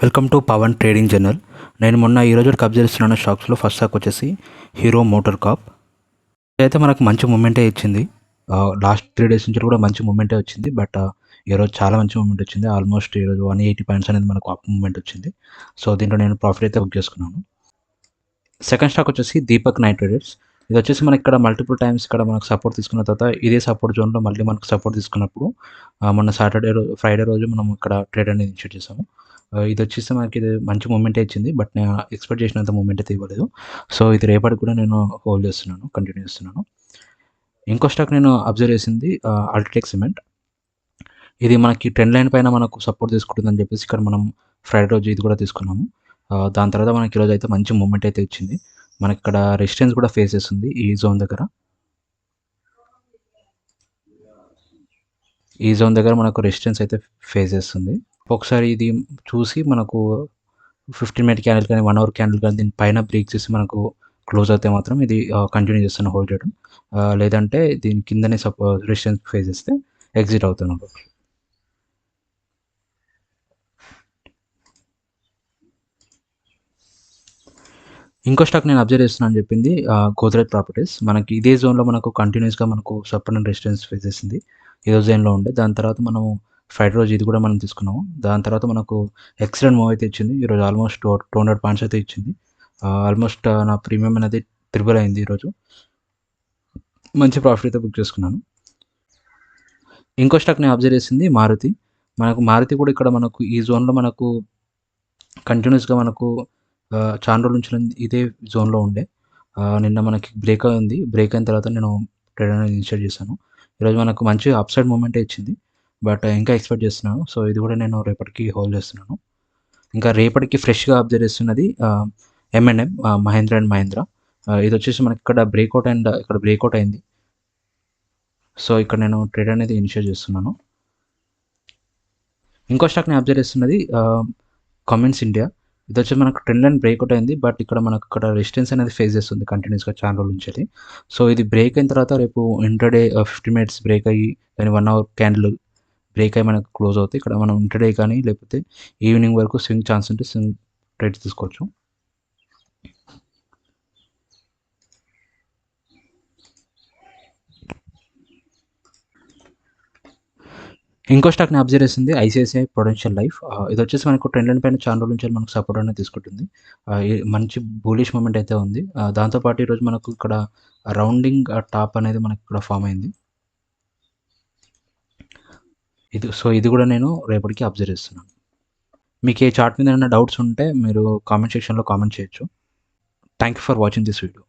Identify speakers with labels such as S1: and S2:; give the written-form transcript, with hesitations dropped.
S1: Welcome to Pavan trading journal. నేను మొన్న ఈరోజు కబ్జా చేస్తున్నాను స్టాక్స్లో. ఫస్ట్ స్టాక్ వచ్చేసి హీరో మోటార్ కార్ప్. అయితే మనకు మంచి మూమెంటే ఇచ్చింది. లాస్ట్ 3 డేస్ నుంచి కూడా మంచి మూమెంటే వచ్చింది. బట్ ఈరోజు చాలా మంచి మూమెంట్ వచ్చింది. ఆల్మోస్ట్ ఈరోజు 180 పాయింట్స్ అనేది మనకు అప్ మూమెంట్ వచ్చింది. సో దీంట్లో నేను ప్రాఫిట్ అయితే బుక్ చేసుకున్నాను. సెకండ్ స్టాక్ వచ్చేసి దీపక్ నైట్ రైడర్స్. ఇది వచ్చేసి మనకి ఇక్కడ మల్టిపుల్ టైమ్స్ ఇక్కడ మనకు సపోర్ట్ తీసుకున్న తర్వాత ఇదే సపోర్ట్ జోన్లో మళ్ళీ మనకు సపోర్ట్ తీసుకున్నప్పుడు మొన్న ఫ్రైడే రోజు మనం ఇక్కడ ట్రేడ్ అనేది ఇన్షియేట్ చేసాము. ఇది వచ్చేసి మనకి ఇది మంచి మూమెంటే ఇచ్చింది. బట్ నేను ఎక్స్పెక్ట్ చేసినంత మూమెంట్ అయితే ఇవ్వలేదు. సో ఇది రేపటికి కూడా నేను హోల్డ్ చేస్తున్నాను, కంటిన్యూ చేస్తున్నాను. ఇంకో స్టాక్ నేను అబ్జర్వ్ చేసింది అల్ట్రాటెక్ సిమెంట్. ఇది మనకి ట్రెండ్ లైన్ పైన మనకు సపోర్ట్ తీసుకుంటుందని చెప్పేసి ఇక్కడ మనం ఫ్రైడే రోజు ఇది కూడా తీసుకున్నాము. దాని తర్వాత మనకి ఈరోజు అయితే మంచి మూమెంట్ అయితే ఇచ్చింది. మనకి ఇక్కడ రెసిస్టెన్స్ కూడా ఫేస్ చేస్తుంది ఈ జోన్ దగ్గర. ఈ జోన్ దగ్గర మనకు రెసిస్టెన్స్ అయితే ఫేస్ చేస్తుంది. ఒకసారి ఇది చూసి మనకు 15 మినిట్ క్యాండిల్ కానీ 1 అవర్ క్యాండిల్ కానీ దీని పైన బ్రేక్ చేసి మనకు క్లోజ్ అయితే మాత్రం ఇది కంటిన్యూ చేస్తాను హోల్డ్ చేయడం. లేదంటే దీని కిందనే రెసిస్టెన్స్ ఫేస్ చేస్తే ఎగ్జిట్ అవుతాను. ఇంకో స్టాక్ నేను అబ్జర్వ్ చేస్తున్నాను అని చెప్పింది గోద్రేజ్ ప్రాపర్టీస్. మనకి ఇదే జోన్లో మనకు కంటిన్యూస్గా మనకు సపోర్ట్ అండ్ రెసిస్టెన్స్ ఫేస్ చేసింది. ఇదో జోన్లో ఉండే. దాని తర్వాత మనం ఫ్రైడే రోజు ఇది కూడా మనం తీసుకున్నాము. దాని తర్వాత మనకు ఎక్సలెంట్ మూవ్ అయితే ఇచ్చింది. ఈరోజు ఆల్మోస్ట్ 200 పాయింట్స్ అయితే ఇచ్చింది. ఆల్మోస్ట్ నా ప్రీమియం అనేది ట్రిపుల్ అయింది ఈరోజు. మంచి ప్రాఫిట్ అయితే బుక్ చేసుకున్నాను. ఇంకో స్టాక్ నేను అబ్జర్వ్ చేసింది మారుతి. మనకు మారుతి కూడా ఇక్కడ మనకు ఈ జోన్లో మనకు కంటిన్యూస్గా మనకు చాలా రోజుల నుంచి ఇదే జోన్లో ఉండే. నిన్న మనకి బ్రేక్ అయింది. బ్రేక్ అయిన తర్వాత నేను ట్రేడ్ అనేది ఇనిషియేట్ చేశాను. ఈరోజు మనకు మంచి అప్ సైడ్ మూమెంటే ఇచ్చింది. బట్ ఇంకా ఎక్స్పెక్ట్ చేస్తున్నాను. సో ఇది కూడా నేను రేపటికి హోల్డ్ చేస్తున్నాను. ఇంకా రేపటికి ఫ్రెష్గా అబ్జర్వ్ చేస్తున్నది M&M, మహేంద్ర అండ్ మహేంద్ర. ఇది వచ్చేసి మనకి ఇక్కడ బ్రేక్అవుట్ అండ్ ఇక్కడ బ్రేక్అవుట్ అయింది. సో ఇక్కడ నేను ట్రేడ్ అనేది ఇనిషియేట్ చేస్తున్నాను. ఇంకో స్టాక్ నేను అబ్జర్వ్ చేస్తున్నది కమిన్స్ ఇండియా. ఇది వచ్చి మనకు ట్రెండ్ లైన్ బ్రేక్అవుట్ అయింది. బట్ ఇక్కడ మనకు ఇక్కడ రెసిస్టెన్స్ అనేది ఫేస్ చేస్తుంది కంటిన్యూస్గా చాలా రోజుల నుంచి. సో ఇది బ్రేక్ అయిన తర్వాత రేపు ఇంటర్డే 15 మినిట్స్ బ్రేక్ అయ్యి దాని 1 అవర్ క్యాండిల్ బ్రేక్ అయ్యి మనకు క్లోజ్ అవుతాయి. ఇక్కడ మనం ఇంటర్డే కానీ లేకపోతే ఈవినింగ్ వరకు స్వింగ్ ఛాన్స్ ఉంటే స్వింగ్ ట్రేడ్స్ తీసుకోవచ్చు. ఇంకో స్టాక్ నేను అబ్జర్వ్ చేసింది ఐసిఐసిఐ ప్రొడెన్షియల్ లైఫ్. ఇది వచ్చేసి మనకు ట్రెండ్ లైన్ పైన చాలా రోజుల నుంచి మనకు సపోర్ట్ అనేది తీసుకుంటుంది. మంచి బులిష్ మూమెంట్ అయితే ఉంది. దాంతోపాటు ఈరోజు మనకు ఇక్కడ రౌండింగ్ టాప్ అనేది మనకు ఇక్కడ ఫామ్ అయింది. ఇది కూడా నేను రేపటికి అబ్జర్వ్ చేస్తున్నాను. మీకు ఏ చార్ట్ మీద ఏమైనా డౌట్స్ ఉంటే మీరు కామెంట్ సెక్షన్లో కామెంట్ చేయొచ్చు. Thank you for watching this video.